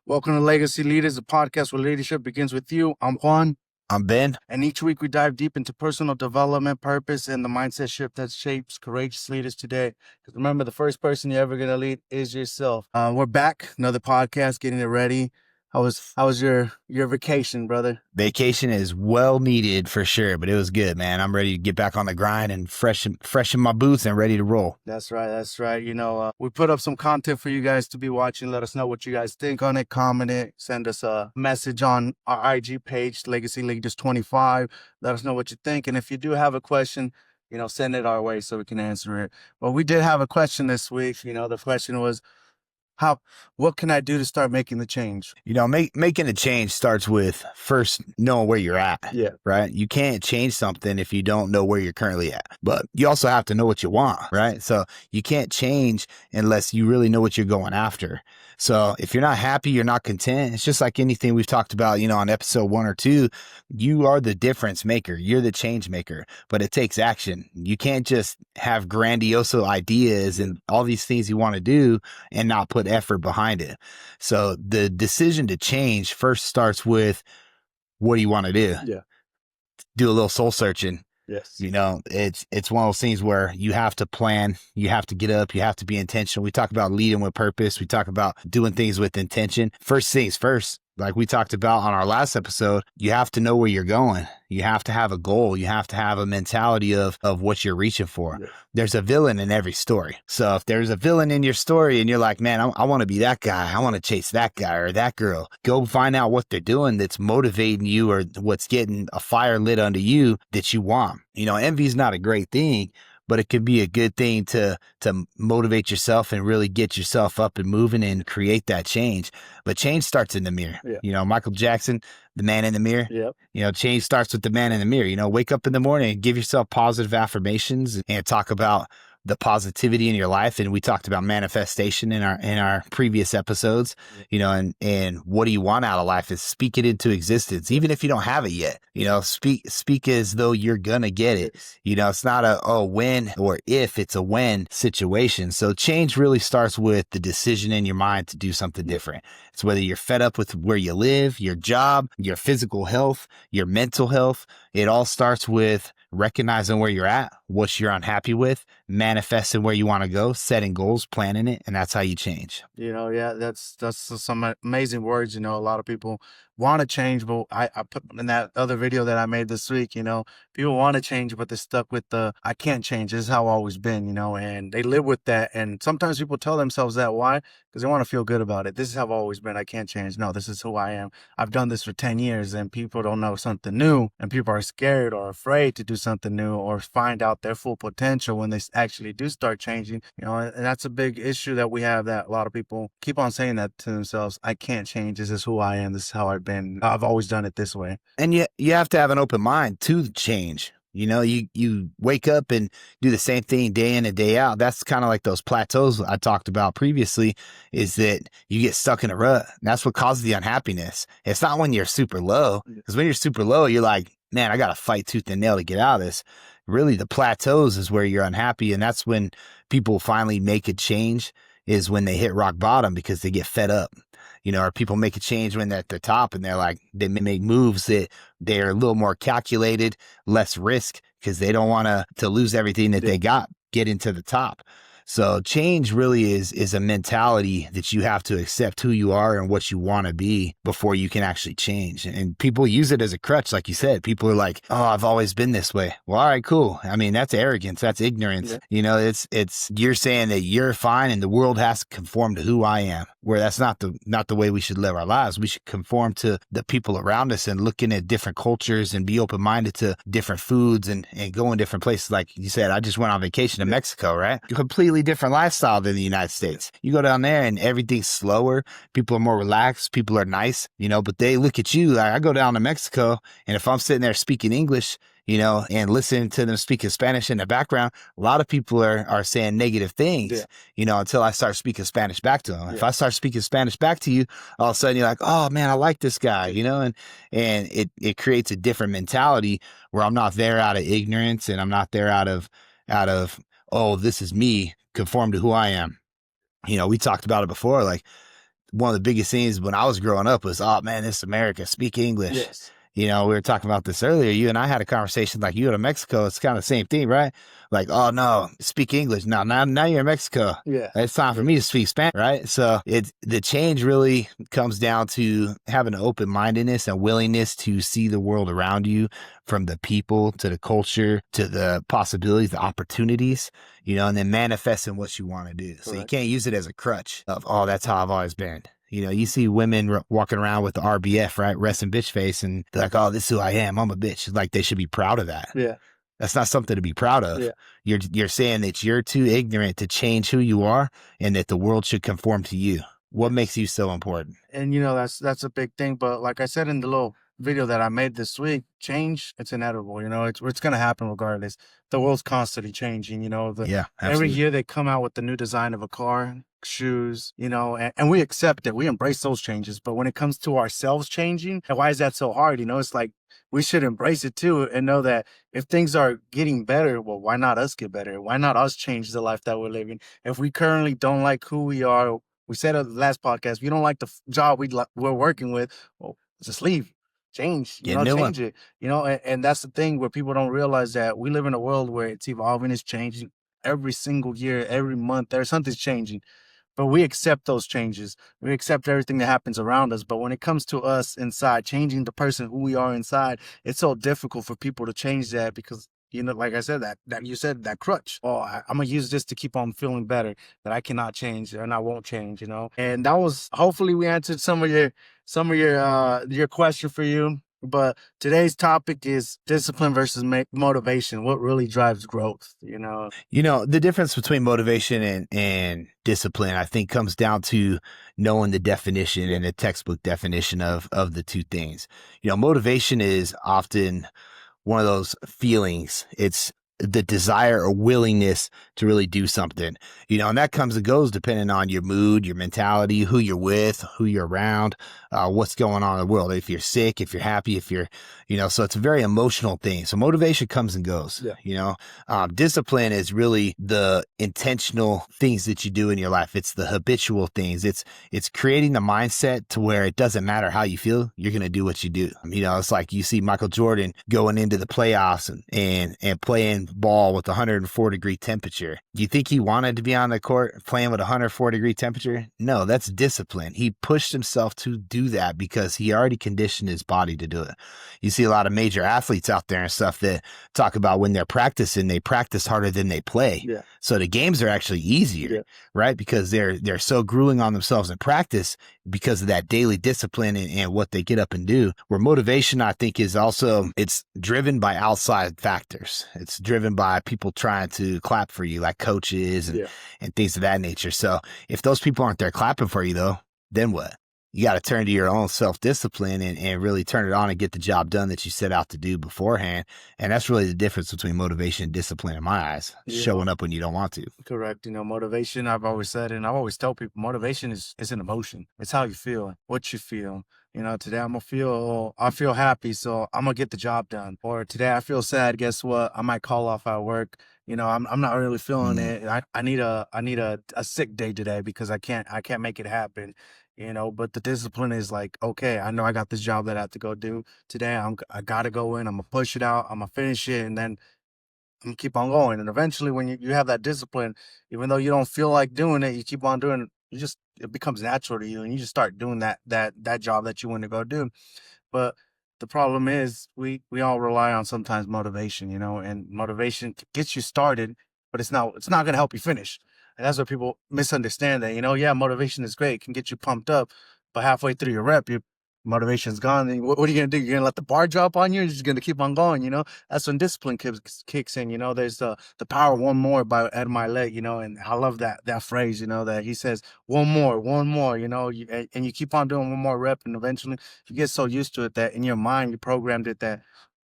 Welcome to Legacy Leaders, a podcast where leadership begins with you. I'm Juan. I'm Ben. And each week we dive deep into personal development, purpose, and the mindset shift that shapes courageous leaders today. Because remember, the first person you're ever going to lead is yourself. We're back, another podcast, getting it ready. How was your vacation, brother? Vacation is well needed for sure, but it was good, man. I'm ready to get back on the grind and freshen my boots and ready to roll. That's right. You know, we put up some content for you guys to be watching. Let us know what you guys think on it. Comment it. Send us a message on our IG page, Legacy Leaders 25. Let us know what you think. And if you do have a question, send it our way so we can answer it. Well, we did have a question this week. The question was, what can I do to start making the change? Making a change starts with first knowing where you're at. Yeah. Right. You can't change something if you don't know where you're currently at, but you also have to know what you want. Right. So you can't change unless you really know what you're going after. So if you're not happy, you're not content. It's just like anything we've talked about, on episode 1 or 2, you are the difference maker. You're the change maker, but it takes action. You can't just have grandiose ideas and all these things you want to do and not put effort behind it. So the decision to change first starts with, what do you want to do? Yeah. Do a little soul searching. Yes. It's one of those things where you have to plan, you have to get up, you have to be intentional. We talk about leading with purpose. We talk about doing things with intention. First things first, like we talked about on our last episode, you have to know where you're going. You have to have a goal. You have to have a mentality of what you're reaching for. Yeah. There's a villain in every story. So if there's a villain in your story and you're like, man, I want to be that guy. I want to chase that guy or that girl. Go find out what they're doing that's motivating you or what's getting a fire lit under you that you want. Envy is not a great thing, but it could be a good thing to motivate yourself and really get yourself up and moving and create that change. But change starts in the mirror. Yeah. Michael Jackson, the man in the mirror. Yep. Change starts with the man in the mirror. Wake up in the morning and give yourself positive affirmations and talk about the positivity in your life. And we talked about manifestation in our previous episodes, and what do you want out of life is speak it into existence, even if you don't have it yet. Speak as though you're gonna get it. It's not a when or if, it's a when situation. So change really starts with the decision in your mind to do something different. It's whether you're fed up with where you live, your job, your physical health, your mental health. It all starts with recognizing where you're at, what you're unhappy with, manifesting where you want to go, setting goals, planning it, and that's how you change. That's some amazing words. A lot of people want to change, but I put in that other video that I made this week, people want to change, but they're stuck with I can't change. This is how I've always been, and they live with that. And sometimes people tell themselves that. Why? Because they want to feel good about it. This is how I've always been. I can't change. No, this is who I am. I've done this for 10 years and people don't know something new, and people are scared or afraid to do something new or find out their full potential when they actually do start changing, and that's a big issue that we have, that a lot of people keep on saying that to themselves. I can't change. This is who I am. This is how I've been. I've always done it this way. And you have to have an open mind to change. You wake up and do the same thing day in and day out. That's kind of like those plateaus I talked about previously, is that you get stuck in a rut. And that's what causes the unhappiness. It's not when you're super low, because when you're super low, you're like, man, I got to fight tooth and nail to get out of this. Really, the plateaus is where you're unhappy. And that's when people finally make a change, is when they hit rock bottom, because they get fed up. Or people make a change when they're at the top and they make moves that they're a little more calculated, less risk, because they don't want to lose everything that they got getting to the top. So change really is a mentality that you have to accept who you are and what you want to be before you can actually change. And people use it as a crutch. Like you said, people are like, oh, I've always been this way. Well, all right, cool. I mean, that's arrogance. That's ignorance. Yeah. It's you're saying that you're fine and the world has to conform to who I am, where that's not the way we should live our lives. We should conform to the people around us and looking at different cultures and be open-minded to different foods and go in different places. Like you said, I just went on vacation to Mexico, right? Completely different lifestyle than the United States. You go down there and everything's slower. People are more relaxed. People are nice, but they look at you. Like, I go down to Mexico, and if I'm sitting there speaking English, and listening to them speaking Spanish in the background, a lot of people are saying negative things, until I start speaking Spanish back to them. Yeah. If I start speaking Spanish back to you, all of a sudden you're like, oh man, I like this guy, and it creates a different mentality where I'm not there out of ignorance, and I'm not there out of, oh, this is me, conform to who I am. We talked about it before. Like, one of the biggest things when I was growing up was, oh man, this is America, speak English. Yes. You know, we were talking about this earlier. You and I had a conversation like, you go to Mexico, it's kind of the same thing, right? Like, oh no, speak English. Now you're in Mexico. Yeah. It's time for me to speak Spanish, right? So the change really comes down to having an open mindedness and willingness to see the world around you, from the people to the culture to the possibilities, the opportunities, you know, and then manifesting what you want to do. So you Correct. can't use it as a crutch of, oh, that's how I've always been. You know, you see women walking around with the RBF, right? Resting bitch face, and they're like, oh, this is who I am. I'm a bitch. Like, they should be proud of that. Yeah. That's not something to be proud of. Yeah. You're saying that you're too ignorant to change who you are, and that the world should conform to you. What makes you so important? And that's a big thing. But like I said in the little video that I made this week, change, it's inevitable. You know, it's gonna happen regardless. The world's constantly changing. You know, Yeah, every absolutely. year they come out with the new design of a car, shoes. You know, and we accept it. We embrace those changes. But when it comes to ourselves changing, and why is that so hard? You know, it's like we should embrace it too and know that if things are getting better, well, why not us get better? Why not us change the life that we're living? If we currently don't like who we are, we said on the last podcast, we don't like the job we're working with, well, just leave, change, Get a new one. change it, and that's the thing where people don't realize that we live in a world where it's evolving, it's changing every single year, every month, there's something's changing. But we accept those changes. We accept everything that happens around us. But when it comes to us inside, changing the person who we are inside, it's so difficult for people to change that because, like I said, that you said that crutch. Oh, I'm gonna use this to keep on feeling better. That I cannot change and I won't change. And that was hopefully we answered some of your question for you. But today's topic is discipline versus motivation. What really drives growth? You know, the difference between motivation and discipline, I think, comes down to knowing the definition and the textbook definition of the two things. You know, motivation is often one of those feelings. It's the desire or willingness to really do something, you know, and that comes and goes depending on your mood, your mentality, who you're with, who you're around, what's going on in the world. If you're sick, if you're happy, if you're, you know, so it's a very emotional thing. So motivation comes and goes, Yeah. you know, discipline is really the intentional things that you do in your life. It's the habitual things. It's creating the mindset to where it doesn't matter how you feel, you're going to do what you do. You know, it's like you see Michael Jordan going into the playoffs and playing ball with 104-degree temperature. Do you think he wanted to be on the court playing with 104-degree temperature? No, that's discipline. He pushed himself to do that because he already conditioned his body to do it. You see a lot of major athletes out there and stuff that talk about when they're practicing, they practice harder than they play. Yeah. So the games are actually easier, right? Because they're so grueling on themselves in practice because of that daily discipline and what they get up and do. Where motivation, I think, is also, it's driven by outside factors. It's driven by people trying to clap for you, like coaches and things of that nature. So if those people aren't there clapping for you, though, then what? You got to turn to your own self-discipline and really turn it on and get the job done that you set out to do beforehand. And that's really the difference between motivation and discipline in my eyes, showing up when you don't want to. Correct. Motivation, I've always said, and I always tell people, motivation is an emotion. It's how you feel, what you feel. Today I feel happy, so I'm gonna get the job done. Or today I feel sad. Guess what? I might call off at work. I'm not really feeling it. I need a sick day today because I can't make it happen. But the discipline is like, okay, I know I got this job that I have to go do today. I gotta go in. I'm gonna push it out. I'm gonna finish it, and then I'm gonna keep on going. And eventually, when you have that discipline, even though you don't feel like doing it, you keep on doing it. It becomes natural to you, and you just start doing that job that you want to go do. But the problem is we all rely on sometimes motivation, and motivation gets you started, but it's not going to help you finish. And that's what people misunderstand that, yeah, motivation is great, it can get you pumped up, but halfway through your rep, your motivation's gone. And what are you going to do? You're going to let the bar drop on you? You're just going to keep on going, That's when discipline kicks in, There's the power of one more by Ed Milet, and I love that phrase, that he says, one more, and you keep on doing one more rep, and eventually you get so used to it that in your mind you programmed it that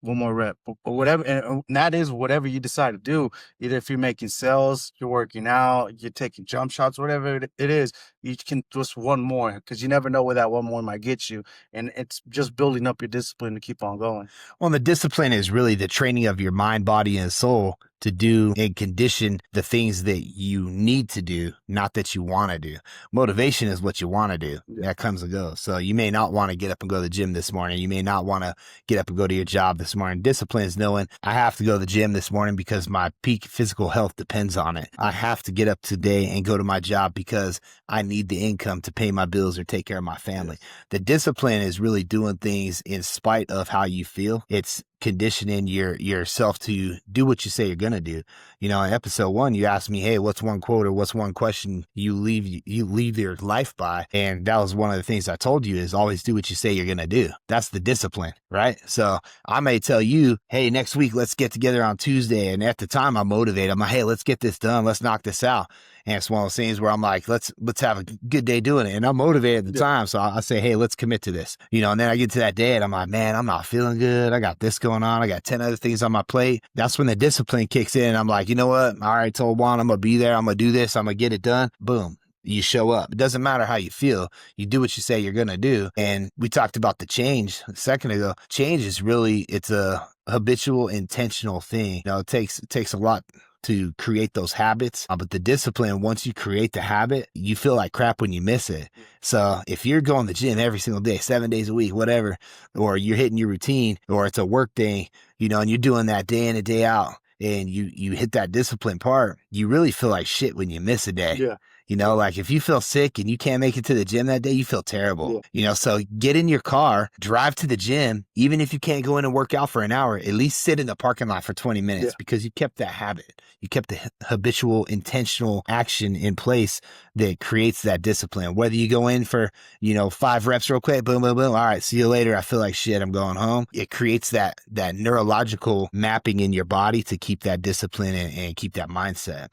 one more rep, or whatever, and that is whatever you decide to do. Either if you're making sales, you're working out, you're taking jump shots, whatever it is, you can just one more, because you never know where that one more might get you. And it's just building up your discipline to keep on going. Well, the discipline is really the training of your mind, body, and soul to do and condition the things that you need to do, not that you want to do. Motivation is what you want to do. Yeah. That comes and goes. So you may not want to get up and go to the gym this morning. You may not want to get up and go to your job this morning. Discipline is knowing I have to go to the gym this morning because my peak physical health depends on it. I have to get up today and go to my job because I need the income to pay my bills or take care of my family. The discipline is really doing things in spite of how you feel. It's conditioning yourself to do what you say you're going to do. You know, in episode 1, you asked me, hey, what's one quote or what's one question you leave your life by? And that was one of the things I told you is always do what you say you're going to do. That's the discipline, right? So I may tell you, hey, next week, let's get together on Tuesday. And at the time I'm motivated. I'm like, hey, let's get this done. Let's knock this out. And it's one of those things where I'm like, let's have a good day doing it. And I'm motivated at the time. So I say, hey, let's commit to this, you know, and then I get to that day and I'm like, man, I'm not feeling good. I got this going on. I got 10 other things on my plate. That's when the discipline kicks in. I'm like, you know what? All right, told Juan, I'm going to be there. I'm going to do this. I'm going to get it done. Boom. You show up. It doesn't matter how you feel. You do what you say you're going to do. And we talked about the change a second ago. Change is really, it's a habitual, intentional thing. You know, it takes a lot to create those habits. But the discipline, once you create the habit, you feel like crap when you miss it. So if you're going to the gym every single day, 7 days a week, whatever, or you're hitting your routine, or it's a work day, you know, and you're doing that day in and day out, and you hit that discipline part, you really feel like shit when you miss a day. Yeah. You know, like if you feel sick and you can't make it to the gym that day, you feel terrible. Yeah. You know, so get in your car, drive to the gym. Even if you can't go in and work out for an hour, at least sit in the parking lot for 20 minutes because you kept that habit. You kept the habitual, intentional action in place that creates that discipline. Whether you go in for, you know, 5 reps real quick, boom, boom, boom. All right, see you later. I feel like shit. I'm going home. It creates that neurological mapping in your body to keep that discipline and keep that mindset.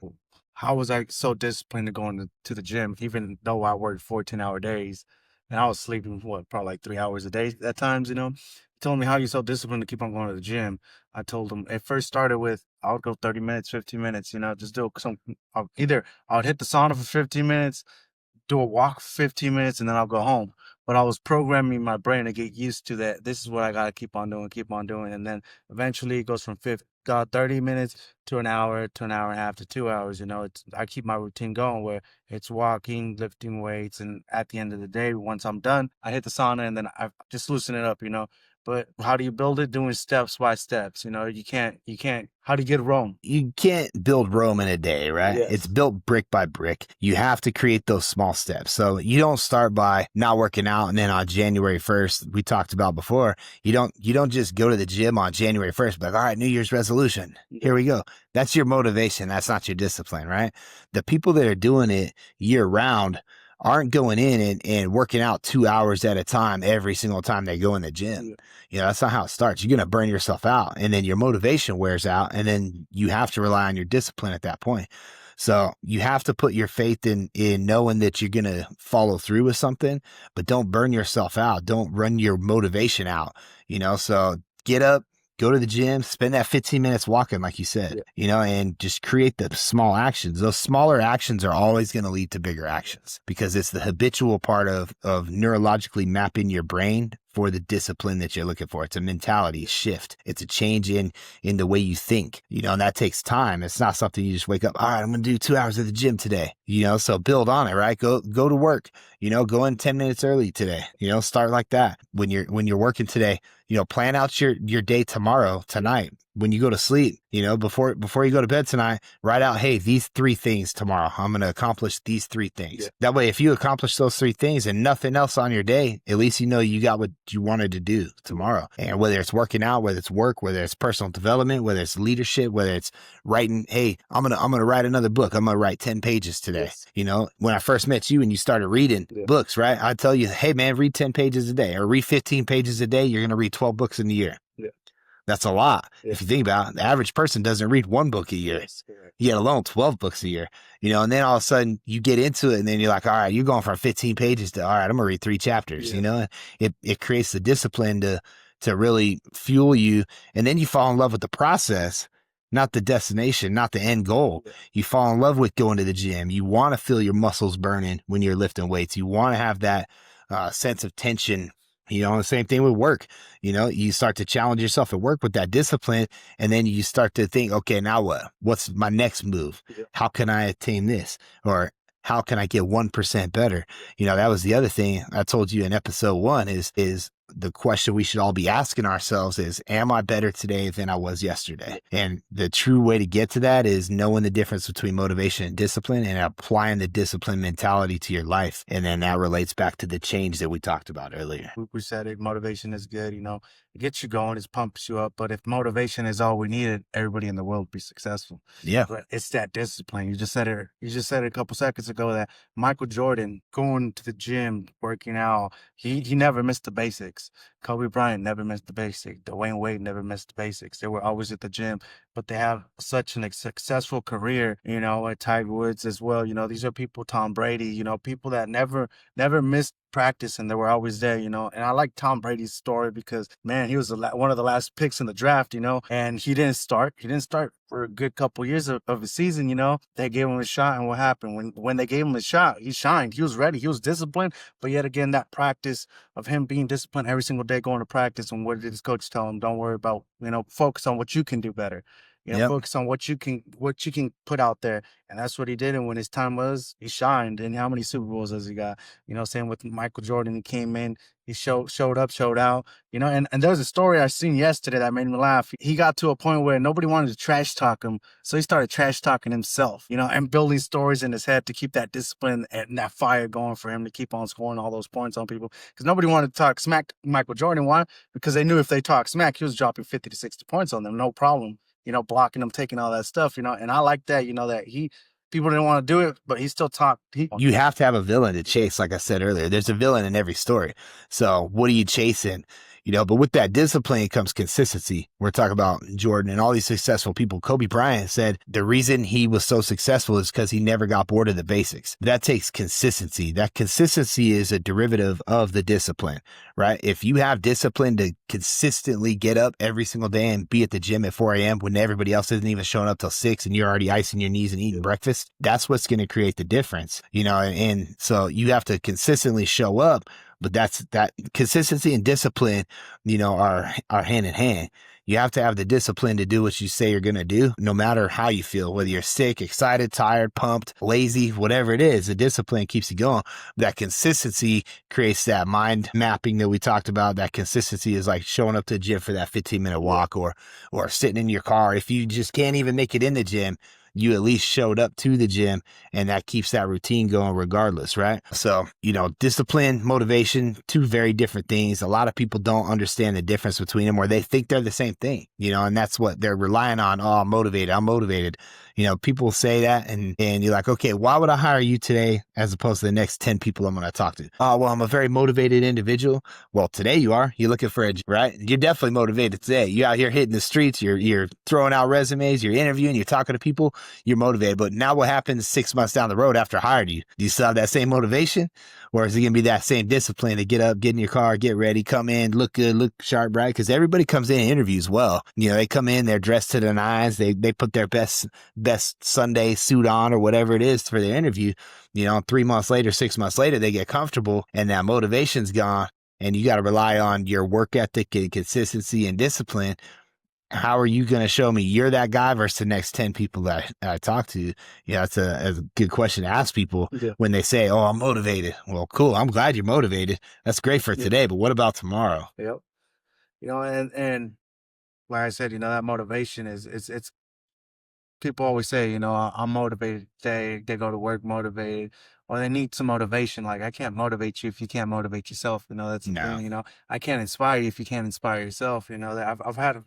How was I so disciplined to going to the gym, even though I worked 14-hour days and I was sleeping, probably like 3 hours a day at times, you know? He told me, how you so disciplined to keep on going to the gym? I told him it first started with, I would go 30 minutes, 15 minutes, you know, just do some, either I would hit the sauna for 15 minutes, do a walk for 15 minutes, and then I'll go home. But I was programming my brain to get used to that. This is what I got to keep on doing. And then eventually it goes from 30 minutes to an hour and a half to 2 hours. You know, I keep my routine going where it's walking, lifting weights. And at the end of the day, once I'm done, I hit the sauna and then I just loosen it up, you know. But how do you build it? Doing steps by steps. You know, you can't, how do you get Rome? You can't build Rome in a day, right? Yes. It's built brick by brick. You have to create those small steps. So you don't start by not working out and then on January 1st, we talked about before, you don't just go to the gym on January 1st, like, all right, New Year's resolution. Here we go. That's your motivation. That's not your discipline, right? The people that are doing it year round aren't going in and working out 2 hours at a time every single time they go in the gym. You know, that's not how it starts. You're going to burn yourself out and then your motivation wears out and then you have to rely on your discipline at that point. So you have to put your faith in knowing that you're going to follow through with something, but don't burn yourself out. Don't run your motivation out, you know, so get up, go to the gym, spend that 15 minutes walking, like you said, you know, and just create the small actions. Those smaller actions are always going to lead to bigger actions because it's the habitual part of neurologically mapping your brain for the discipline that you're looking for. It's a mentality shift. It's a change in the way you think, you know, and that takes time. It's not something you just wake up, all right, I'm going to do 2 hours at the gym today, you know, so build on it, right? Go to work, you know, go in 10 minutes early today, you know, start like that. When you're working today, you know, plan out your day tonight. When you go to sleep, you know, before you go to bed tonight, write out, hey, these 3 things tomorrow. I'm going to accomplish these 3 things. Yeah. That way, if you accomplish those 3 things and nothing else on your day, at least you know you got what you wanted to do tomorrow. And whether it's working out, whether it's work, whether it's personal development, whether it's leadership, whether it's writing, hey, I'm going to write another book. I'm going to write 10 pages today. Yes. You know, when I first met you and you started reading books, right? I tell you, hey man, read 10 pages a day or read 15 pages a day. You're going to read 12 books in a year. Yeah. That's a lot. Yeah. If you think about it, the average person doesn't read 1 book a year, yet alone 12 books a year, you know, and then all of a sudden you get into it and then you're like, all right, you're going from 15 pages to, all right, I'm gonna read 3 chapters, you know, it creates the discipline to really fuel you. And then you fall in love with the process not the destination, not the end goal. You fall in love with going to the gym. You want to feel your muscles burning when you're lifting weights. You want to have that sense of tension. The same thing with work. You start to challenge yourself at work with that discipline, and then you start to think, okay, now what? What's my next move? Yeah. How can I attain this? Or how can I get 1% better? That was the other thing I told you in episode 1 is the question we should all be asking ourselves is, am I better today than I was yesterday? And the true way to get to that is knowing the difference between motivation and discipline and applying the discipline mentality to your life. And then that relates back to the change that we talked about earlier. We said it, motivation is good, it gets you going, it pumps you up. But if motivation is all we needed, everybody in the world would be successful. Yeah. But it's that discipline. You just said it a couple seconds ago that Michael Jordan going to the gym, working out, he never missed the basics. Kobe Bryant never missed the basics. Dwayne Wade never missed the basics. They were always at the gym, but they have such an successful career, at Tiger Woods as well. These are people, Tom Brady, people that never missed practice and they were always there, and I like Tom Brady's story because, man, he was one of the last picks in the draft, and he didn't start for a good couple years of the season. They gave him a shot, and what happened when they gave him a shot? He shined. He was ready. He was disciplined. But yet again, that practice of him being disciplined every single day, going to practice, and what did his coach tell him? Don't worry about, focus on what you can do better. Yep. Focus on what you can put out there. And that's what he did. And when his time was, he shined. And how many Super Bowls has he got? Same with Michael Jordan. He came in, he showed up, showed out, and there's a story I seen yesterday that made me laugh. He got to a point where nobody wanted to trash talk him. So he started trash talking himself, and building stories in his head to keep that discipline and that fire going for him to keep on scoring all those points on people. Because nobody wanted to talk smack to Michael Jordan. Why? Because they knew if they talked smack, he was dropping 50 to 60 points on them. No problem. Blocking them, taking all that stuff, and I like that, that people didn't want to do it, but he still talked. You have to have a villain to chase. Like I said earlier, there's a villain in every story. So what are you chasing? But with that discipline comes consistency. We're talking about Jordan and all these successful people. Kobe Bryant said the reason he was so successful is because he never got bored of the basics. That takes consistency. That consistency is a derivative of the discipline, right? If you have discipline to consistently get up every single day and be at the gym at 4 a.m. when everybody else isn't even showing up till 6 and you're already icing your knees and eating breakfast, that's what's going to create the difference, and so you have to consistently show up. But that consistency and discipline, are hand in hand. You have to have the discipline to do what you say you're going to do, no matter how you feel, whether you're sick, excited, tired, pumped, lazy, whatever it is. The discipline keeps you going. That consistency creates that mind mapping that we talked about. That consistency is like showing up to the gym for that 15-minute walk or sitting in your car. If you just can't even make it in the gym, you at least showed up to the gym, and that keeps that routine going regardless, right? So, discipline, motivation, two very different things. A lot of people don't understand the difference between them, or they think they're the same thing, and that's what they're relying on. Oh, I'm motivated. People say that and you're like, okay, why would I hire you today as opposed to the next 10 people I'm going to talk to? Oh, well, I'm a very motivated individual. Well, today you are. You're looking for right? You're definitely motivated today. You're out here hitting the streets. You're throwing out resumes. You're interviewing. You're talking to people. You're motivated. But now what happens 6 months down the road after I hired you? Do you still have that same motivation? Or is it going to be that same discipline to get up, get in your car, get ready, come in, look good, look sharp, right? Because everybody comes in and interviews well. They come in, they're dressed to the nines. They put their best Sunday suit on or whatever it is for their interview. 3 months later, 6 months later, they get comfortable and that motivation's gone. And you got to rely on your work ethic and consistency and discipline. How are you going to show me you're that guy versus the next 10 people that I talk to? That's a good question to ask people when they say, oh, I'm motivated. Well, cool. I'm glad you're motivated. That's great for today. But what about tomorrow? Yep. And like I said, that motivation it's people always say, I'm motivated today. They go to work motivated, or they need some motivation. Like, I can't motivate you if you can't motivate yourself. That's the thing. I can't inspire you if you can't inspire yourself. I've had a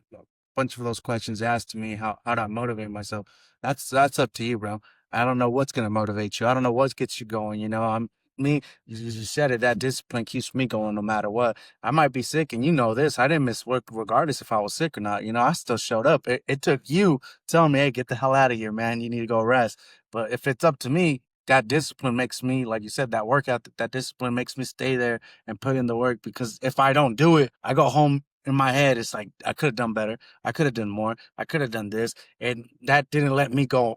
bunch of those questions asked to me. How do I motivate myself? That's up to you, bro. I don't know what's gonna motivate you. I don't know what gets you going. I'm me. You just said it. That discipline keeps me going no matter what. I might be sick, and this. I didn't miss work regardless if I was sick or not. I still showed up. It took you telling me, hey, get the hell out of here, man. You need to go rest. But if it's up to me, that discipline makes me, like you said, that workout, that discipline makes me stay there and put in the work, because if I don't do it, I go home in my head, it's like I could have done better. I could have done more. I could have done this. And that didn't let me go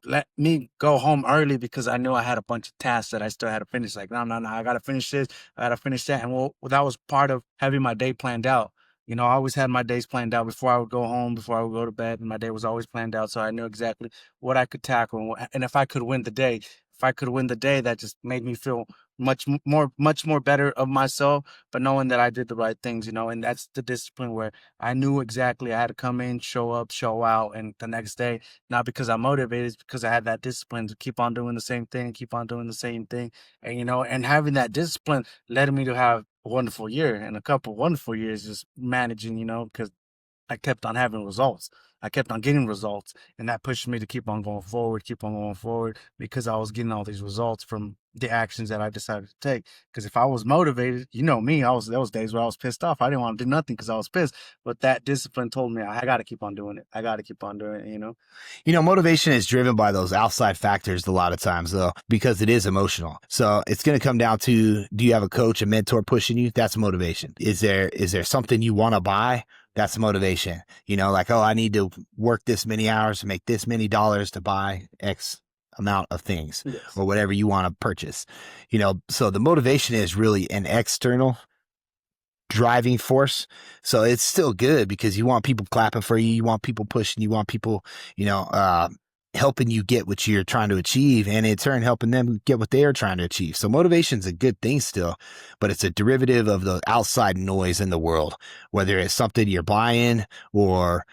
home early because I knew I had a bunch of tasks that I still had to finish. Like, no, I gotta finish this, I gotta finish that. And well, that was part of having my day planned out. You know, I always had my days planned out before I would go home, before I would go to bed, and my day was always planned out. So I knew exactly what I could tackle and if I could win the day. If I could win the day, that just made me feel much more better of myself, but knowing that I did the right things, you know, and that's the discipline where I knew exactly I had to come in, show up, show out, and the next day, not because I'm motivated, it's because I had that discipline to keep on doing the same thing, keep on doing the same thing. And, you know, and having that discipline led me to have a wonderful year and a couple wonderful years just managing, you know, because I kept on having results. I kept on getting results, and that pushed me to keep on going forward because I was getting all these results from the actions that I decided to take. Because if I was motivated, you know me, there was days where I was pissed off. I didn't want to do nothing because I was pissed. But that discipline told me I got to keep on doing it. I got to keep on doing it. You know. You know, motivation is driven by those outside factors a lot of times, though, because it is emotional. So it's going to come down to, do you have a coach, a mentor pushing you? That's motivation. Is there something you want to buy? That's motivation. You know, like, oh, I need to work this many hours to make this many dollars to buy X amount of things, Yes. or whatever you want to purchase. You know, so the motivation is really an external driving force. So it's still good because you want people clapping for you. You want people pushing. You want people, you know, helping you get what you're trying to achieve, and in turn helping them get what they are trying to achieve. So motivation's a good thing still, but it's a derivative of the outside noise in the world, whether it's something you're buying or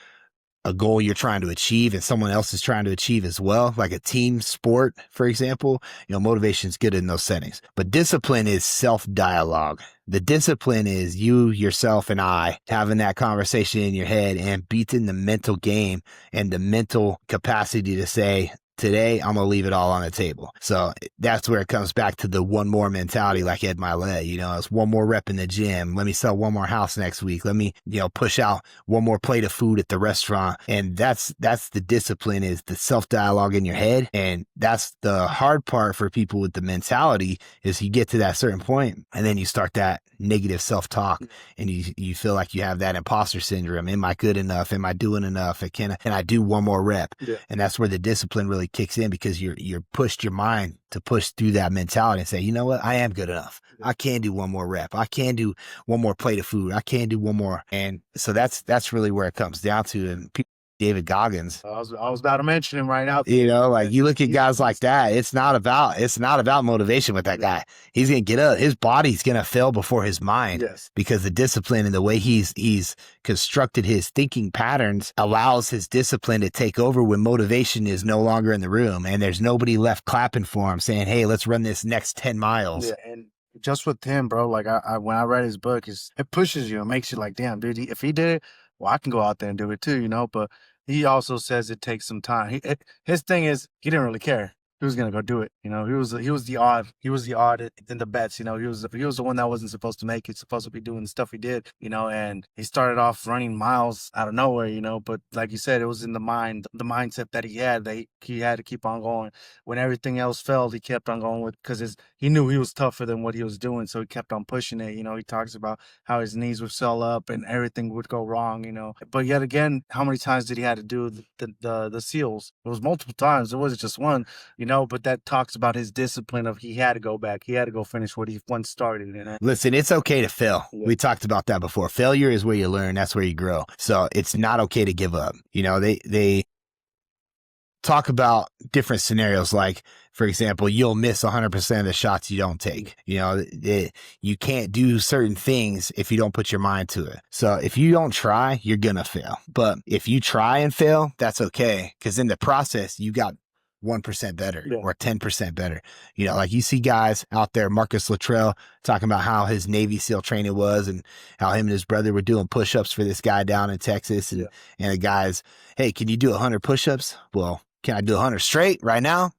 a goal you're trying to achieve and someone else is trying to achieve as well, like a team sport, for example. You know, motivation is good in those settings, but discipline is self-dialogue. The discipline is you, yourself, and I having that conversation in your head and beating the mental game and the mental capacity to say, today, I'm going to leave it all on the table. So that's where it comes back to the one more mentality, like Ed Milet. You know, it's one more rep in the gym. Let me sell one more house next week. Let me, you know, push out one more plate of food at the restaurant. And that's the discipline, is the self-dialogue in your head. And that's the hard part for people with the mentality, is you get to that certain point and then you start that negative self-talk and you feel like you have that imposter syndrome. Am I good enough? Am I doing enough? Can I do one more rep? Yeah. And that's where the discipline really kicks in, because you're pushed your mind to push through that mentality and say, you know what, I am good enough. I can do one more rep. I can do one more plate of food. I can do one more. And so that's really where it comes down to. And people, David Goggins, I was about to mention him right now. you know, like you look at guys like that, it's not about motivation with that guy. He's going to get up. His body's going to fail before his mind. Yes. Because the discipline and the way he's constructed his thinking patterns allows his discipline to take over when motivation is no longer in the room and there's nobody left clapping for him saying, hey, let's run this next 10 miles. Yeah, and just with him, bro, like I when I read his book, it pushes you. It makes you like, damn, dude, if he did it, well, I can go out there and do it too, you know? But he also says it takes some time. His thing is he didn't really care. He was gonna go do it, you know. He was the odd in the bets, you know. He was the one that wasn't supposed to make it, supposed to be doing the stuff he did, you know. And he started off running miles out of nowhere, you know. But like you said, it was in the mindset that he had. That he had to keep on going. When everything else failed, he kept on going with, because he knew he was tougher than what he was doing, so he kept on pushing it. You know, he talks about how his knees would swell up and everything would go wrong, you know. But yet again, how many times did he have to do the seals? It was multiple times. It wasn't just one. You know, but that talks about his discipline of he had to go back. He had to go finish what he once started. Listen, it's okay to fail. Yeah. We talked about that before. Failure is where you learn. That's where you grow. So it's not okay to give up. You know, they talk about different scenarios. Like, for example, you'll miss 100% of the shots you don't take. You know, you can't do certain things if you don't put your mind to it. So if you don't try, you're going to fail. But if you try and fail, that's okay. Because in the process, you got 1% better or 10% better. You know, like you see guys out there, Marcus Luttrell, talking about how his Navy SEAL training was and how him and his brother were doing push-ups for this guy down in Texas. And the guy's, hey, can you do 100 push-ups? Well, can I do 100 straight right now?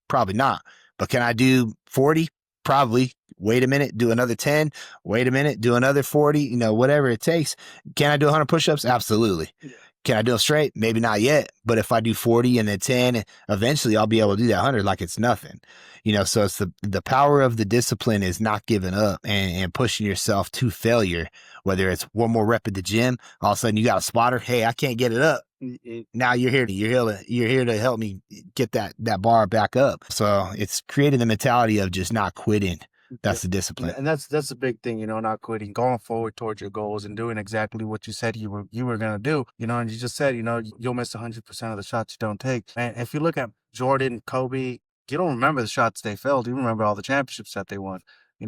Probably not. But can I do 40? Probably. Wait a minute, do another 10. Wait a minute, do another 40. You know, whatever it takes. Can I do 100 push-ups? Absolutely. Can I do them straight? Maybe not yet, but if I do 40 and then 10, eventually I'll be able to do that 100 like it's nothing. So it's the power of the discipline is not giving up and pushing yourself to failure. Whether it's one more rep at the gym, all of a sudden you got a spotter. Hey, I can't get it up. Now you're here to help me get that bar back up. So it's creating the mentality of just not quitting. That's the discipline. And that's a big thing, not quitting, going forward towards your goals and doing exactly what you said you were gonna do. And you just said, you'll miss 100% of the shots you don't take. And if you look at Jordan, Kobe, you don't remember the shots they failed. You remember all the championships that they won.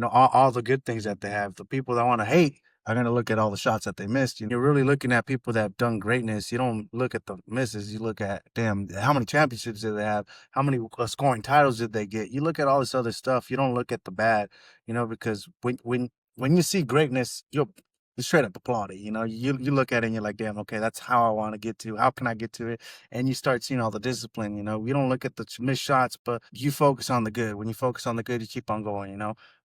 All the good things that they have. The people that want to hate are going to look at all the shots that they missed. You're really looking at people that have done greatness. You don't look at the misses. You look at, damn, how many championships did they have? How many scoring titles did they get? You look at all this other stuff. You don't look at the bad, because when you see greatness, you'll straight up applaud it. You look at it and you're like, damn, okay, that's how I want to get to. How can I get to it? And you start seeing all the discipline. You don't look at the missed shots, but you focus on the good. When you focus on the good, you keep on going.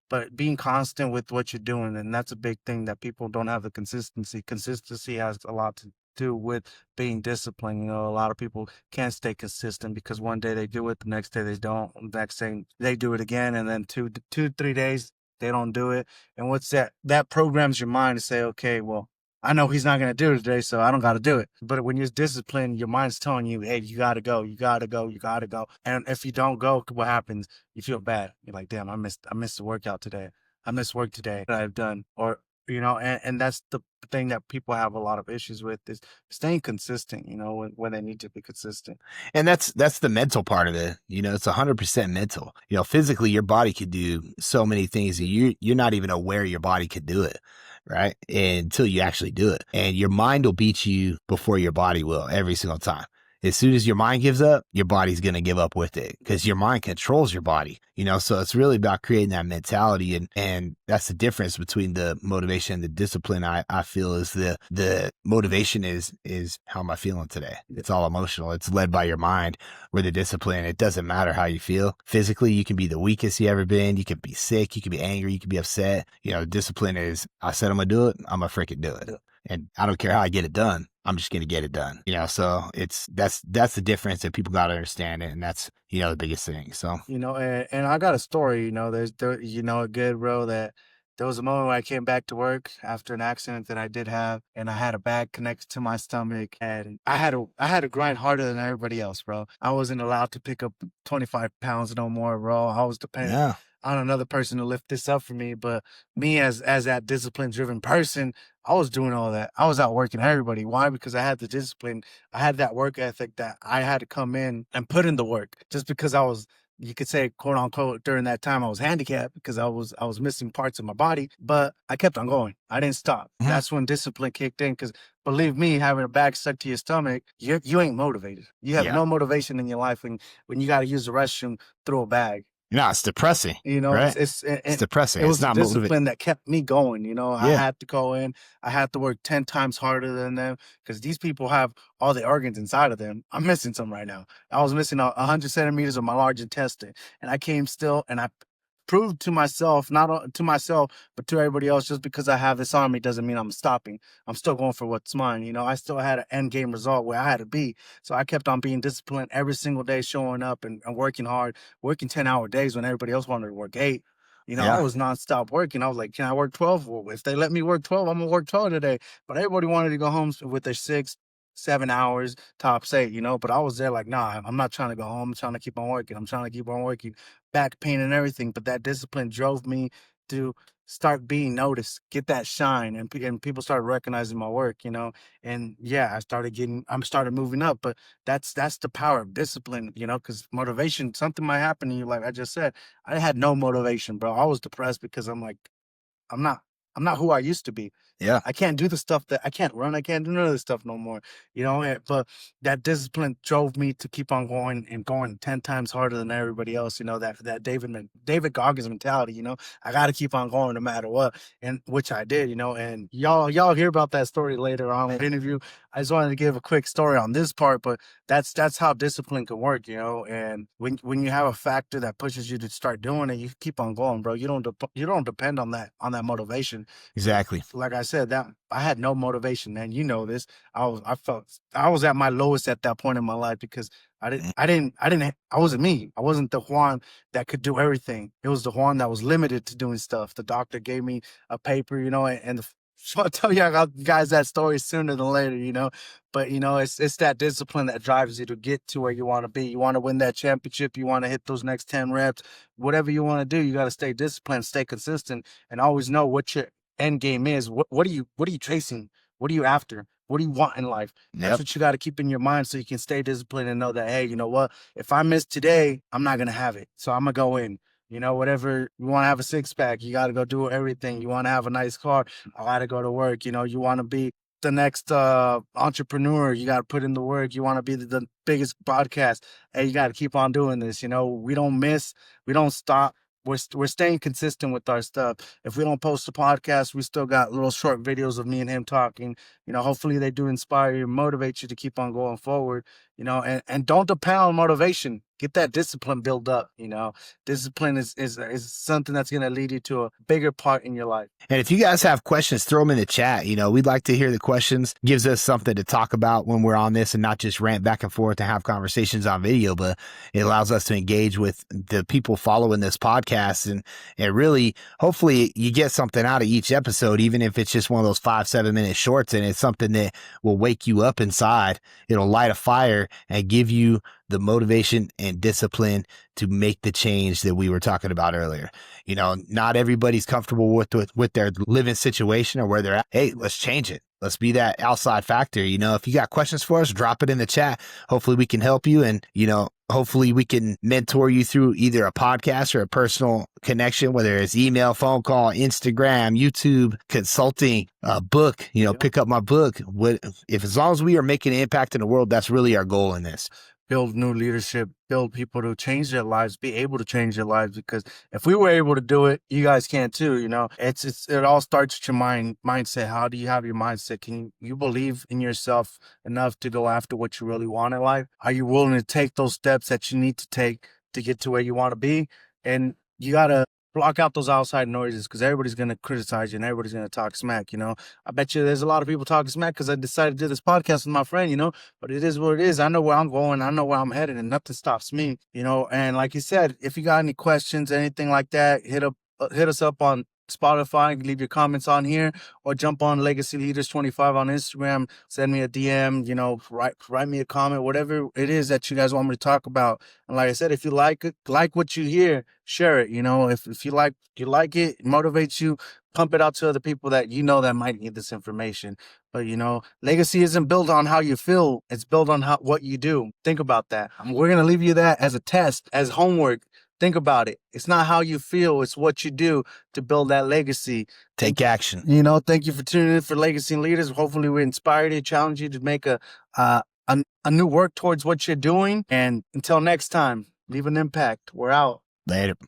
But being constant with what you're doing, and that's a big thing that people don't have the consistency. Consistency has a lot to do with being disciplined. A lot of people can't stay consistent because one day they do it, the next day they don't, the next day they do it again, and then 3 days they don't do it. And what's that? That programs your mind to say, okay, well, I know he's not going to do it today, so I don't got to do it. But when you're disciplined, your mind's telling you, hey, you got to go, you got to go, you got to go. And if you don't go, what happens? You feel bad. You're like, damn, I missed the workout today. I missed work today that I've done. Or, and that's the thing that people have a lot of issues with is staying consistent, when they need to be consistent. And that's the mental part of it. It's 100% mental. Physically, your body could do so many things that you're not even aware your body could do it. Right. Until you actually do it. And your mind will beat you before your body will every single time. As soon as your mind gives up, your body's going to give up with it because your mind controls your body, so it's really about creating that mentality. And that's the difference between the motivation and the discipline. I feel is the motivation is how am I feeling today? It's all emotional. It's led by your mind, where the discipline, it doesn't matter how you feel. Physically, you can be the weakest you ever been. You can be sick. You can be angry. You can be upset. Discipline is, I said I'm going to do it. I'm going to freaking do it. And I don't care how I get it done. I'm just going to get it done. So that's the difference that people got to understand. And that's, the biggest thing. So, and I got a story, there's, a good bro that there was a moment where I came back to work after an accident that I did have, and I had a bag connected to my stomach, and I had to grind harder than everybody else, bro. I wasn't allowed to pick up 25 pounds no more, bro. I was dependent on another person to lift this up for me. But me as that discipline driven person, I was doing all that. I was outworking everybody. Why? Because I had the discipline. I had that work ethic that I had to come in and put in the work. Just because I was, you could say, quote unquote, during that time I was handicapped because I was missing parts of my body, but I kept on going. I didn't stop. Mm-hmm. That's when discipline kicked in. Because believe me, having a bag stuck to your stomach, you ain't motivated. You have no motivation in your life when you got to use the restroom through a bag. No, it's depressing. Right? It's depressing. It was not discipline that kept me going. I had to go in. I had to work 10 times harder than them because these people have all the organs inside of them. I'm missing some right now. I was missing 100 centimeters of my large intestine, and I came still, and I proved to myself, not to myself, but to everybody else, just because I have this army doesn't mean I'm stopping. I'm still going for what's mine. I still had an end game result where I had to be. So I kept on being disciplined every single day, showing up and working hard, working 10-hour days when everybody else wanted to work 8. I was nonstop working. I was like, can I work 12? Well, if they let me work 12, I'm going to work 12 today. But everybody wanted to go home with their 6-7 hours, tops 8, but I was there like, nah, I'm not trying to go home. I'm trying to keep on working. I'm trying to keep on working, back pain and everything. But that discipline drove me to start being noticed, get that shine, and people started recognizing my work, and I started moving up. But that's the power of discipline, because motivation, something might happen to you. Like I just said, I had no motivation, bro. I was depressed because I'm like, I'm not who I used to be. Yeah. I can't do the stuff that I can't run. I can't do none of this stuff no more, but that discipline drove me to keep on going and going 10 times harder than everybody else. That David Goggins mentality, I got to keep on going no matter what. And which I did, and y'all hear about that story later on in the interview. I just wanted to give a quick story on this part, but that's how discipline can work, you know. And when you have a factor that pushes you to start doing it, you keep on going, bro. You don't depend on that motivation. Exactly. Like I said, that I had no motivation, man. You know this. I was at my lowest at that point in my life because I wasn't me. I wasn't the Juan that could do everything. It was the Juan that was limited to doing stuff. The doctor gave me a paper, you know, and so I'll tell you guys that story sooner than later, you know. But you know, it's that discipline that drives you to get to where you want to be. You want to win that championship. You want to hit those next 10 reps. Whatever you want to do, you got to stay disciplined, stay consistent, and always know what your end game is. What are you chasing? What are you after? What do you want in life? That's Yep. what you got to keep in your mind so you can stay disciplined and know that, hey, you know what? If I miss today, I'm not going to have it. So I'm going to go in. You know, whatever you want to have a six pack, you got to go do everything. You want to have a nice car, I got to go to work. You know, you want to be the next entrepreneur, you got to put in the work. You want to be the biggest podcast, hey, you got to keep on doing this. You know, we don't miss, we don't stop. We're staying consistent with our stuff. If we don't post a podcast, we still got little short videos of me and him talking. You know, hopefully they do inspire you, motivate you to keep on going forward. You know, and don't depend on motivation. Get that discipline built up. You know, discipline is something that's going to lead you to a bigger part in your life. And if you guys have questions, throw them in the chat. You know, we'd like to hear the questions. Gives us something to talk about when we're on this and not just rant back and forth and have conversations on video, but it allows us to engage with the people following this podcast. And really, hopefully you get something out of each episode, even if it's just one of those 5-7 minute shorts, and it's something that will wake you up inside. It'll light a fire and give you the motivation and discipline to make the change that we were talking about earlier. You know, not everybody's comfortable with their living situation or where they're at. Hey, let's change it. Let's be that outside factor. You know, if you got questions for us, drop it in the chat. Hopefully we can help you. And, you know, hopefully we can mentor you through either a podcast or a personal connection, whether it's email, phone call, Instagram, YouTube, consulting, a book, you know, pick up my book. As long as we are making an impact in the world, that's really our goal in this. Build new leadership, build people to change their lives, be able to change their lives. Because if we were able to do it, you guys can too. You know, it all starts with your mindset. How do you have your mindset? Can you believe in yourself enough to go after what you really want in life? Are you willing to take those steps that you need to take to get to where you want to be? And you gotta block out those outside noises, because everybody's going to criticize you and everybody's going to talk smack, you know. I bet you there's a lot of people talking smack because I decided to do this podcast with my friend, you know, but it is what it is. I know where I'm going. I know where I'm headed, and nothing stops me, you know. And like you said, if you got any questions, anything like that, hit us up on Spotify, leave your comments on here, or jump on Legacy Leaders 25 on Instagram, send me a DM, you know, write me a comment, whatever it is that you guys want me to talk about. And like I said, if you like it, like what you hear, share it. You know, if you like it, motivates you, pump it out to other people that you know that might need this information. But you know, legacy isn't built on how you feel; it's built on what you do. Think about that. We're gonna leave you that as a test, as homework. Think about it. It's not how you feel, it's what you do to build that legacy. Take action. You know, thank you for tuning in for Legacy Leaders. Hopefully we inspired you, challenge you to make a new work towards what you're doing. And until next time, leave an impact. We're out. Later.